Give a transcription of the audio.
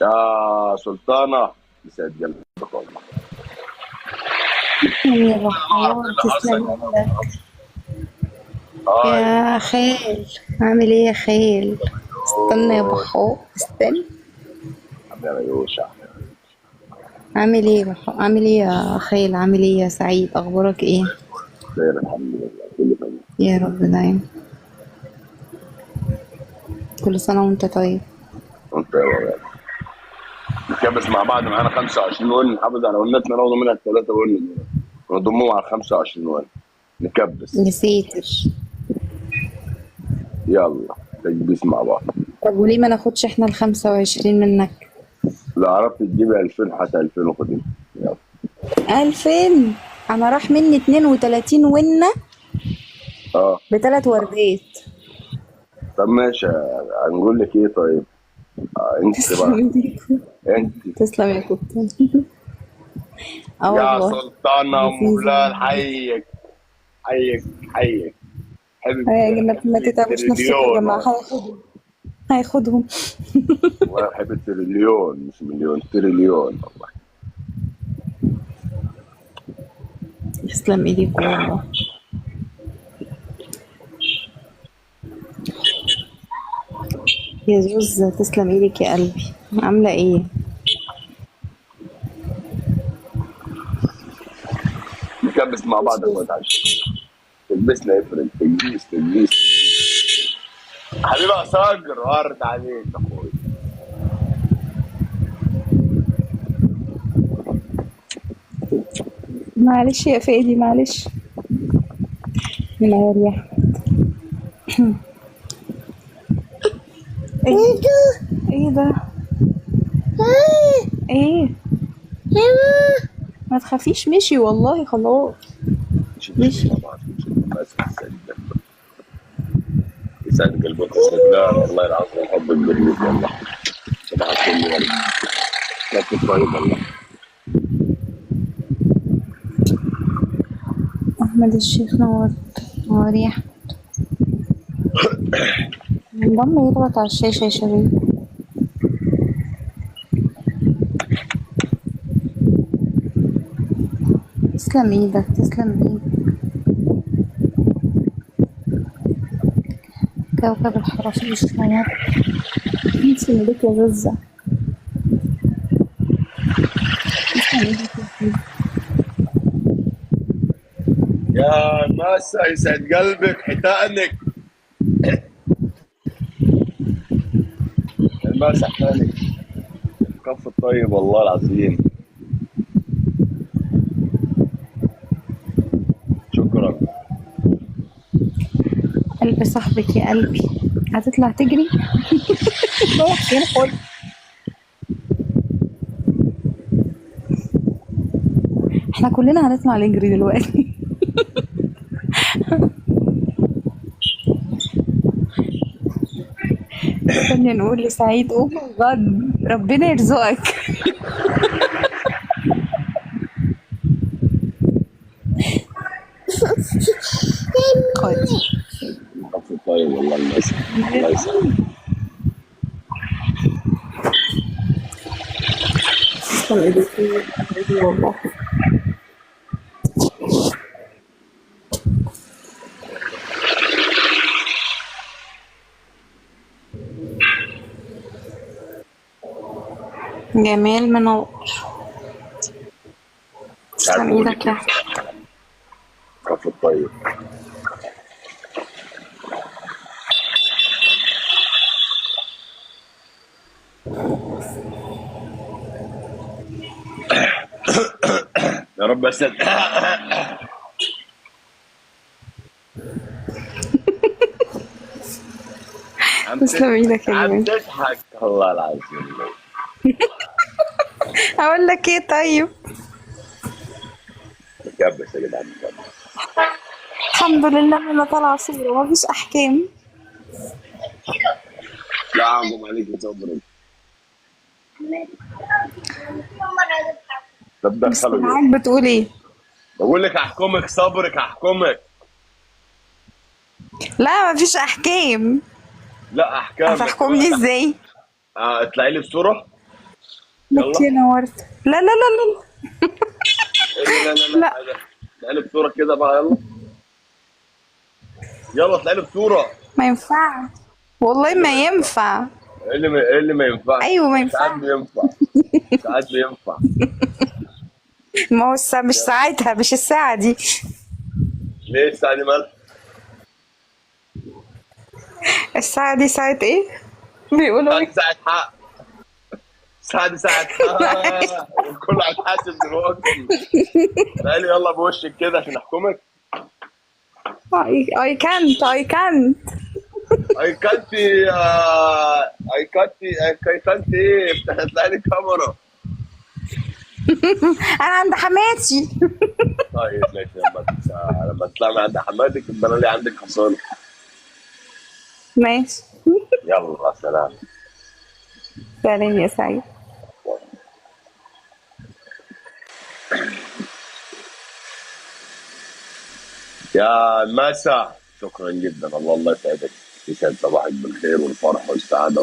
يا سلطانة، يسعد قلبك والله. يا أنا ما أعرف إيه بحار اللي حصل تسلم والله، ما ايدك. أعرف. هاي. يا خال، عامل ايه يا خال؟ استنى يا أوه. بحار، استنى. حبيبي يوشع. عامل ايه يا بحار؟ عامل ايه يا خال؟ عامل ايه يا سعيد؟ اخبارك ايه؟ خير الحمد لله، كله تمام. يا رب دايما. كل سنة وانت طيب. وأنت يا ولد نتكبس مع بعض، معانا 25 ون، نحافظ على ونتنا، ناخد منها الثلاثة ون دول ونضمهم على 25 ون، نكبس. يا ساتر. يلا تكبيس مع بعض. طب وليه ما ناخدش احنا ال25 منك؟ لو عرفت تجيبي 2000 حتى 2000 وخدي. يلا. 2000؟ انا راح مني 32 ونة اه. ب3 وردات. طب ماشي. هنقول لك ايه طيب؟ انت تسلم بقى. ايديك. انت. تسلم يا كابتن. اه يا والله. سلطانة ام لذيذة بلال، والله. حيك حيك حيك. يا جماعة ما حبيبة تتعبوش نفسكم يا التريليون جماعة، والله. هياخدهم. والله بحب التريليون، مش مليون، تريليون والله. يسلم ايديكم والله. يا زوز تسلم ايدك يا قلبي. عاملة ايه؟ نكبس مع بعض يا اخوات عشان تلبسنا يفرق، تجليس تجليس. حبيبي صاقر، ورد عليك اخوي. معلش يا فادي، معلش. من عيال. ايه ايه ده؟ ايه؟ ما تخافيش، مشي والله خلاص. نشد مشي. مع بعض، نشد ماسك يسعد قلبك. يسعد قلبك يا سلطان، والله العظيم حبك بالنسبة والله. صباح الفل والله. لكن طيب والله. احمد الشيخ نور. نور يا أحمد. انضم يضغط على الشاشة يا شباب. تسلم ايدك، تسلم ايدك. كوكب الحرافيش نور. تسلم ايدك يا زوزة. تسلم ايدك يا فادي. يا ماسة يسعد قلبك حتانك. الماسة حتانك. كف الطيب والله العظيم. شكرا. قلب صاحبك يا قلبي. هتطلع تجري؟ رايح فين خالص؟ احنا كلنا هنطلع نجري دلوقتي. استني نقول لسعيد اوه ماي جاد ربنا يرزقك. خد. كف الطيب والله الماسة. الله يسعدك. تسلم ايديكي والله. جمال منور. مش عارف تسلم اقول ايدك لك يا ايه. أحمد. كف الطيب. يا رب اسد. تسلم ايدك يا عم جمال. تضحك والله العظيم. اقول لك ايه طيب؟ كبس يا جدعان كبس. الحمد لله ان انا طالعه صوره مفيش احكام. لا عم عليك صبرك. طب بس دخلوا جوه. معاك بتقول ايه؟ بقول لك احكمك، صبرك احكمك. لا مفيش احكام. لا احكام، بس هتحكمني اوعى ازاي؟ اطلعي لي بصوره. يلا. اوكي نورت. لا لا لا لا لا لا لا لا، لا، اطلع لي بصوره كده بقى، يلا. يلا اطلع لي بصوره. ما ينفعش، والله ايه اللي ما ما ينفع؟ ينفع. ايه اللي ما ينفعش؟ ايوه ما ساعات ينفع. بينفع. ساعات بينفع. ما هو مش يلا. ساعتها، مش الساعة دي. ليه الساعه دي مالها؟ الساعة دي ساعة ايه؟ بيقولوا الساعه ايه؟ دي ساعه حق. الساعه دي ساعه حق، والكل هيتحاسب دلوقتي. تعالي يلا بوشك كده عشان احكمك. I can't I can't. اي كانت اي كانت ايه، افتحت لي الكاميرا. انا عند حماتي. طيب ماشي، لما تطلع من عند حماتك يبقى انا لي عندك حصان. ماشي. يلا سلام. سلام يا سعيد. يا مسا، شكرا جدا، الله يسعدك. يسعد صباحك بالخير والفرح والسعاده